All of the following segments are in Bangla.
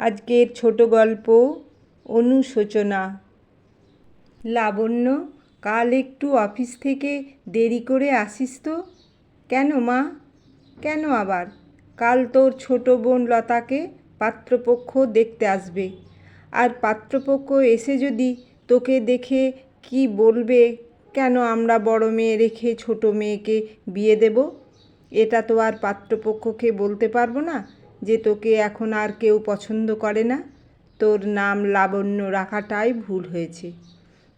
আজকের ছোট গল্প অনুশোচনা। লাবণ্য, কাল একটু অফিস থেকে দেরি করে আসিস তো? কেন মা? কেন আবার? কাল তোর ছোট বোন লতাকে পাত্রপক্ষ দেখতে আসবে। আর পাত্রপক্ষ এসে যদি তোকে দেখে কি বলবে, কেন আমরা বড় মেয়ে রেখে ছোট মেয়েকে বিয়ে দেব? এটা তো আর পাত্রপক্ষকে বলতে পারবো না যে তোকে এখন আর কেউ পছন্দ করে না। তোর নাম লাবণ্য রাখাটাই ভুল হয়েছে।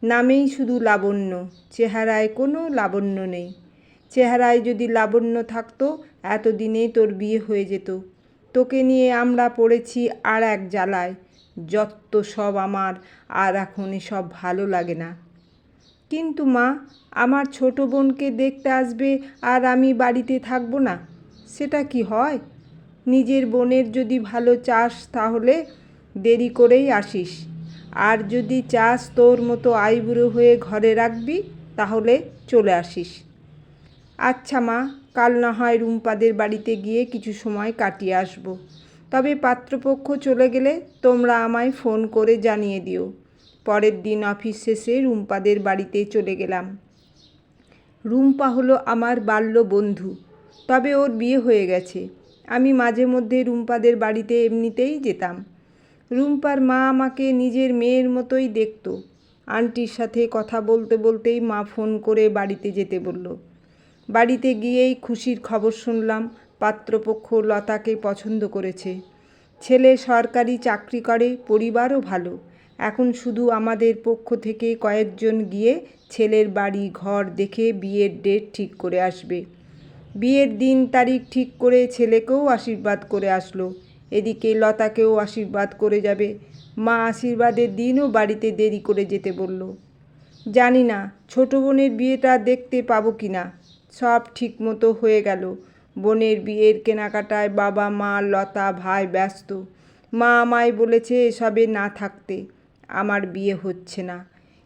নামেই শুধু লাবণ্য, চেহারায় কোনো লাবণ্য নেই। চেহারায় যদি লাবণ্য থাকতো এতদিনেই তোর বিয়ে হয়ে যেত। তোকে নিয়ে আমরা পড়েছি আর এক জ্বালায়। যত সব আমার আর এখন এসব ভালো লাগে না। কিন্তু মা, আমার ছোট বোনকে দেখতে আসবে আর আমি বাড়িতে থাকবো না, সেটা কি হয়? নিজের বোনের যদি ভালো চাস তাহলে দেরি করেই আসিস, আর যদি চাস তোর মতো আইবুড়ো হয়ে ঘরে রাখবি তাহলে চলে আসিস। আচ্ছা মা, কাল না হয় রুম্পাদের বাড়িতে গিয়ে কিছু সময় কাটিয়ে আসবো। তবে পাত্রপক্ষ চলে গেলে তোমরা আমায় ফোন করে জানিয়ে দিও। পরের দিন অফিস শেষে রুম্পাদের বাড়িতে চলে গেলাম। রুম্পা হলো আমার বাল্য বন্ধু, তবে ওর বিয়ে হয়ে গেছে। আমি মাঝে মধ্যে রুম্পাদের বাড়িতে এমনিতেই যেতাম। রুম্পার মা আমাকে নিজের মেয়ের মতোই দেখত। আন্টির সাথে কথা বলতে বলতেই মা ফোন করে বাড়িতে যেতে বলল। বাড়িতে গিয়েই খুশির খবর শুনলাম, পাত্রপক্ষ লতাকে পছন্দ করেছে। ছেলে সরকারি চাকরি করে, পরিবারও ভালো। এখন শুধু আমাদের পক্ষ থেকে কয়েকজন গিয়ে ছেলের বাড়ি ঘর দেখে বিয়ের ডেট ঠিক করে আসবে। বিয়ের দিন তারিখ ঠিক করে ছেলেকেও আশীর্বাদ করে আসলো। এদিকে লতাকেও আশীর্বাদ করে যাবে। মা আশীর্বাদের দিনও বাড়িতে দেরি করে যেতে বলল। জানি না ছোট বোনের বিয়েটা দেখতে পাবো কি না। সব ঠিক মতো হয়ে গেল। বোনের বিয়ের কেনাকাটায় বাবা মা লতা ভাই ব্যস্ত। মা আমায় বলেছে এসবে না থাকতে। আমার বিয়ে হচ্ছে না,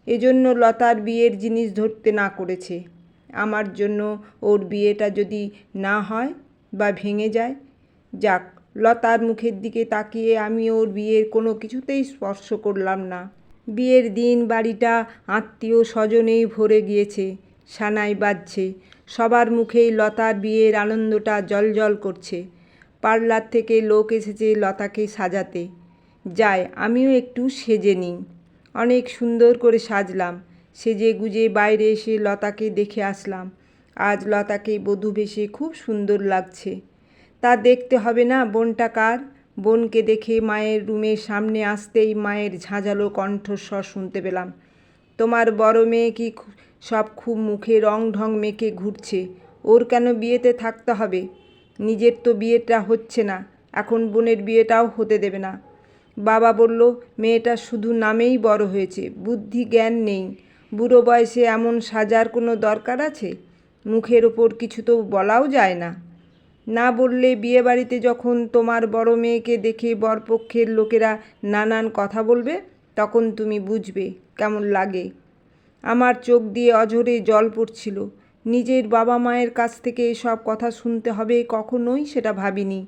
এজন্য লতার বিয়ের জিনিস ধরতে না করেছে। আমার জন্য ওর বিয়েটা যদি না হয় বা ভেঙে যায়, যাক, লতার মুখের দিকে তাকিয়ে আমি ওর বিয়ের কোনো কিছুতেই স্পর্শ করলাম না। বিয়ের দিন বাড়িটা আত্মীয় স্বজনেই ভরে গিয়েছে। সানাই বাজছে, সবার মুখেই লতার বিয়ের আনন্দটা জ্বলজ্বল করছে। পার্লার থেকে লোক এসেছে লতাকে সাজাতে। যাই, আমিও একটু সেজে নিই। অনেক সুন্দর করে সাজলাম। সেজে গুজে বাইরে এসে লতাকে দেখে আসলাম। আজ লতাকে বধূ বেশে খুব সুন্দর লাগছে। তা দেখতে হবে না বোনটা কার? বোনকে দেখে মায়ের রুমের সামনে আসতেই মায়ের ঝাঁঝালো কণ্ঠস্বর শুনতে পেলাম। তোমার বড় মেয়ে কি সব খুব মুখে রং ঢং মেখে ঘুরছে? ওর কেন বিয়েতে থাকতে হবে? নিজের তো বিয়েটা হচ্ছে না, এখন বোনের বিয়েটাও হতে দেবে না। বাবা বলল মেয়েটা শুধু নামেই বড় হয়েছে, বুদ্ধি জ্ঞান নেই। বুড়ো বয়সে এমন সাজার কোনো দরকার আছে? মুখের ওপর কিছু তো বলাও যায় না। না বললে বিয়ে বাড়িতে যখন তোমার বড় মেয়েকে দেখে বরপক্ষের লোকেরা নানান কথা বলবে, তখন তুমি বুঝবে কেমন লাগে। আমার চোখ দিয়ে অঝরে জল পড়ছিল। নিজের বাবা মায়ের কাছ থেকে এসব কথা শুনতে হবে কখনোই সেটা ভাবিনি।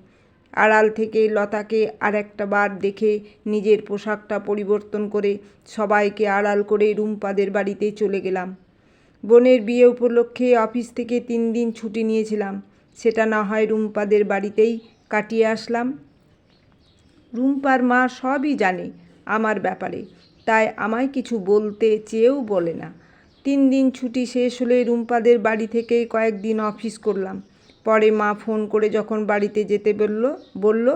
আড়াল থেকে লতাকে আর একটা বার দেখে নিজের পোশাকটা পরিবর্তন করে সবাইকে আড়াল করে রুম্পাদের বাড়িতে চলে গেলাম। বোনের বিয়ে উপলক্ষে অফিস থেকে 3 দিন ছুটি নিয়েছিলাম, সেটা না হয় রুম্পাদের বাড়িতেই কাটিয়ে আসলাম। রুম্পার মা সবই জানে আমার ব্যাপারে, তাই আমায় কিছু বলতে চেয়েও বলে না। 3 দিন ছুটি শেষ হলে রুম্পাদের বাড়ি থেকে কয়েকদিন অফিস করলাম। পরে মা ফোন করে যখন বাড়িতে যেতে বলল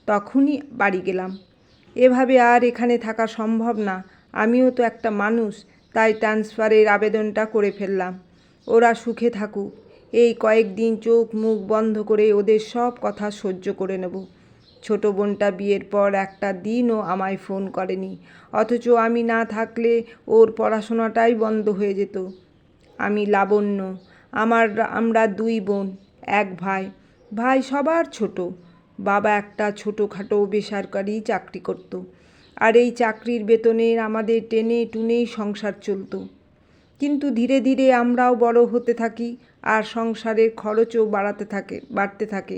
তখনই বাড়ি গেলাম। এভাবে আর এখানে থাকা সম্ভব না। আমিও তো একটা মানুষ, তাই ট্রান্সফারের আবেদনটা করে ফেললাম। ওরা সুখে থাকুক, এই কয়েকদিন চোখ মুখ বন্ধ করে ওদের সব কথা সহ্য করে নেব। ছোট বোনটা বিয়ের পর একটা দিনও আমায় ফোন করেনি, অথচ আমি না থাকলে ওর পড়াশোনাটাই বন্ধ হয়ে যেত। আমি লাবণ্য, আমরা 2 বোন, 1 ভাই। ভাই সবার ছোট। বাবা একটা ছোটোখাটো বেসরকারি চাকরি করত, আর এই চাকরির বেতনে আমাদের টেনে টুনেই সংসার চলত। কিন্তু ধীরে ধীরে আমরাও বড় হতে থাকি আর সংসারের খরচও বাড়তে থাকে।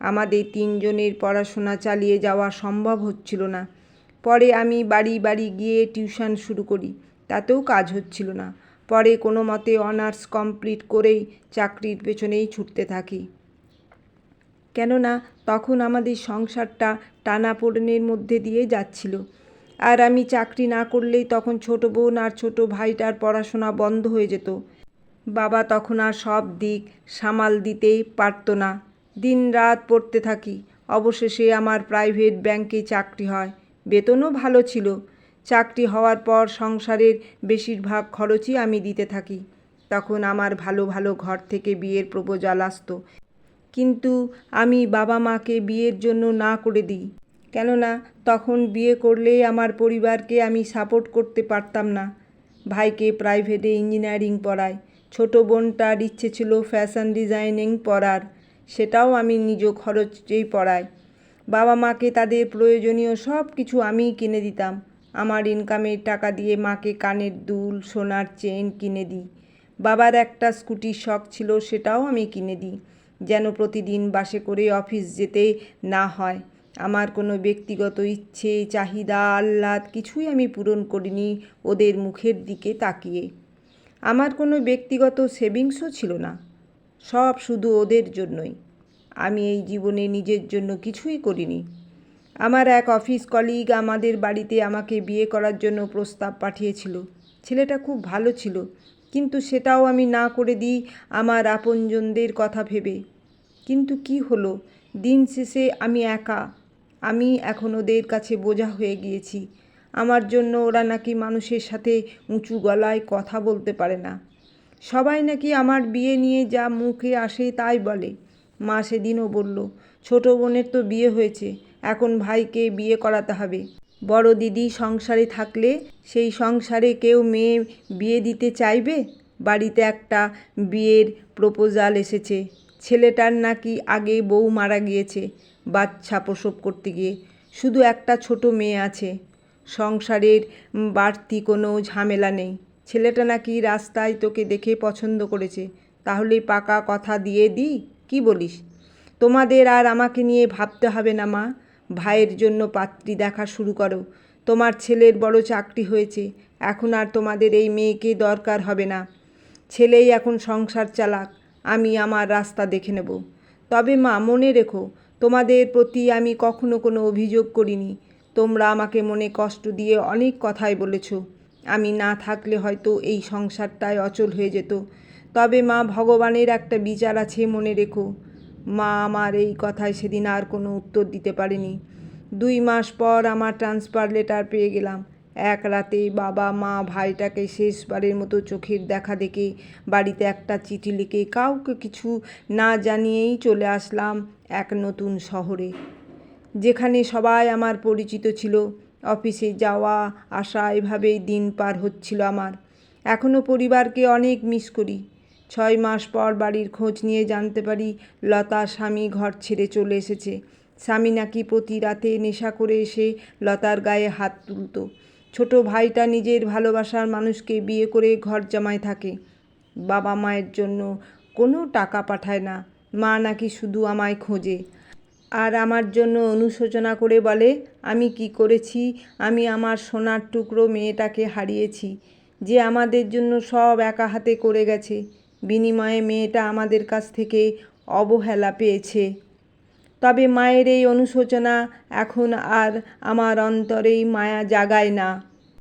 আমাদের তিনজনের পড়াশোনা চালিয়ে যাওয়া সম্ভব হচ্ছিল না। পরে আমি বাড়ি বাড়ি গিয়ে টিউশন শুরু করি, তাতেও কাজ হচ্ছিল না। পরে কোনো মতে অনার্স কমপ্লিট করেই চাকরির পেছনেই ছুটতে থাকি। কেননা তখন আমাদের সংসারটা টানাপোড়েনের মধ্যে দিয়ে যাচ্ছিল। আর আমি চাকরি না করলেই তখন ছোট বোন আর ছোট ভাইটার পড়াশোনা বন্ধ হয়ে যেত। বাবা তখন আর সব দিক সামাল দিতে পারত না। দিন রাত পড়তে থাকি। অবশেষে আমার প্রাইভেট ব্যাংকে চাকরি হয়। বেতনও ভালো ছিল। চাকরি হওয়ার পর সংসারের বেশিরভাগ খরচই আমি দিতে থাকি। তখন আমার ভালো ভালো ঘর থেকে বিয়ের প্রপোজাল আসতো, কিন্তু আমি বাবা মাকে বিয়ের জন্য না করে দিই। কেননা তখন বিয়ে করলেই আমার পরিবারকে আমি সাপোর্ট করতে পারতাম না। ভাইকে প্রাইভেটে ইঞ্জিনিয়ারিং পড়াই, ছোট বোনটার ইচ্ছে ছিল ফ্যাশন ডিজাইনিং পড়ার, সেটাও আমি নিজ খরচেই পড়াই। বাবা মাকে তাদের প্রয়োজনীয় সব কিছু আমিই কিনে দিতাম। আমার ইনকামের টাকা দিয়ে মাকে কানের দুল, সোনার চেন কিনে দিই। বাবার একটা স্কুটির শখ ছিল, সেটাও আমি কিনে দিই, যেন প্রতিদিন বাসে করে অফিস যেতে না হয়। আমার কোনো ব্যক্তিগত ইচ্ছে, চাহিদা, আহ্লাদ কিছুই আমি পূরণ করিনি ওদের মুখের দিকে তাকিয়ে। আমার কোনো ব্যক্তিগত সেভিংসও ছিল না, সব শুধু ওদের জন্যই। আমি এই জীবনে নিজের জন্য কিছুই করিনি। আমার এক অফিস কলিগ আমাদের বাড়িতে আমাকে বিয়ে করার জন্য প্রস্তাব পাঠিয়েছিল। ছেলেটা খুব ভালো ছিল, কিন্তু সেটাও আমি না করে দিই আমার আপনজনদের কথা ভেবে। কিন্তু কি হলো, দিন শেষে আমি একা। আমি এখন ওদের কাছে বোঝা হয়ে গিয়েছি। আমার জন্য ওরা নাকি মানুষের সাথে উঁচু গলায় কথা বলতে পারে না। সবাই নাকি আমার বিয়ে নিয়ে যা মুখে আসে তাই বলে। মা সেদিনও বলল, ছোট বোনের তো বিয়ে হয়েছে, এখন ভাইকে বিয়ে করাতে হবে। বড় দিদি সংসারে থাকলে সেই সংসারে কেউ মেয়ে বিয়ে দিতে চাইবে? বাড়িতে একটা বিয়ের প্রপোজাল এসেছে। ছেলেটার নাকি আগে বউ মারা গিয়েছে বাচ্চা প্রসব করতে গিয়ে। শুধু একটা ছোট মেয়ে আছে। সংসারের বাড়তি কোনো ঝামেলা নেই। ছেলেটা নাকি রাস্তায় তোকে দেখে পছন্দ করেছে। তাহলে পাকা কথা দিয়ে দিই, কি বলিস? তোমাদের আর আমাকে নিয়ে ভাবতে হবে না মা। ভাইয়ের জন্য পাত্রী দেখা শুরু করো। তোমার ছেলের বড় চাকরি হয়েছে, এখন আর তোমাদের এই মেয়েকে দরকার হবে না। ছেলেই এখন সংসার চালাক, আমি আমার রাস্তা দেখে নেব। তবে মা, মনে রেখো, তোমাদের প্রতি আমি কখনো কোনো অভিযোগ করিনি। তোমরা আমাকে মনে কষ্ট দিয়ে অনেক কথাই বলেছ। আমি না থাকলে হয়তো এই সংসারটাই অচল হয়ে যেত। তবে মা, ভগবানের একটা বিচার আছে, মনে রেখো। মা আমার এই কথায় সেদিন আর কোনো উত্তর দিতে পারেনি। 2 মাস পর আমার ট্রান্সফার লেটার পেয়ে গেলাম। এক রাতে বাবা মা ভাইটাকে শেষবারের মতো চোখের দেখা দেখে বাড়িতে একটা চিঠি লিখে কাউকে কিছু না জানিয়েই চলে আসলাম এক নতুন শহরে, যেখানে সবাই আমার পরিচিত ছিল। অফিসে যাওয়া আসা এভাবেই দিন পার হচ্ছিল আমার। এখনও পরিবারকে অনেক মিস করি। 6 মাস পর বাড়ির খোঁজ নিয়ে জানতে পারি লতার স্বামী ঘর ছেড়ে চলে এসেছে। স্বামী নাকি প্রতি রাতে নেশা করে এসে লতার গায়ে হাত তুলত। ছোট ভাইটা নিজের ভালোবাসার মানুষকে বিয়ে করে ঘর জামাই থাকে। বাবা মায়ের জন্য কোনো টাকা পাঠায় না। মা নাকি শুধু আমায় খোঁজে আর আমার জন্য অনুশোচনা করে বলে আমি কি করেছি, আমি আমার সোনার টুকরো মেয়েটাকে হারিয়েছি, যে আমাদের জন্য সব একা হাতে করে গেছে। বিনিময়ে মেয়েটা আমাদের কাছ থেকে অবহেলা পেয়েছে। তবে মায়ের এই অনুশোচনা এখন আর আমার অন্তরেই মায়া জাগায় না।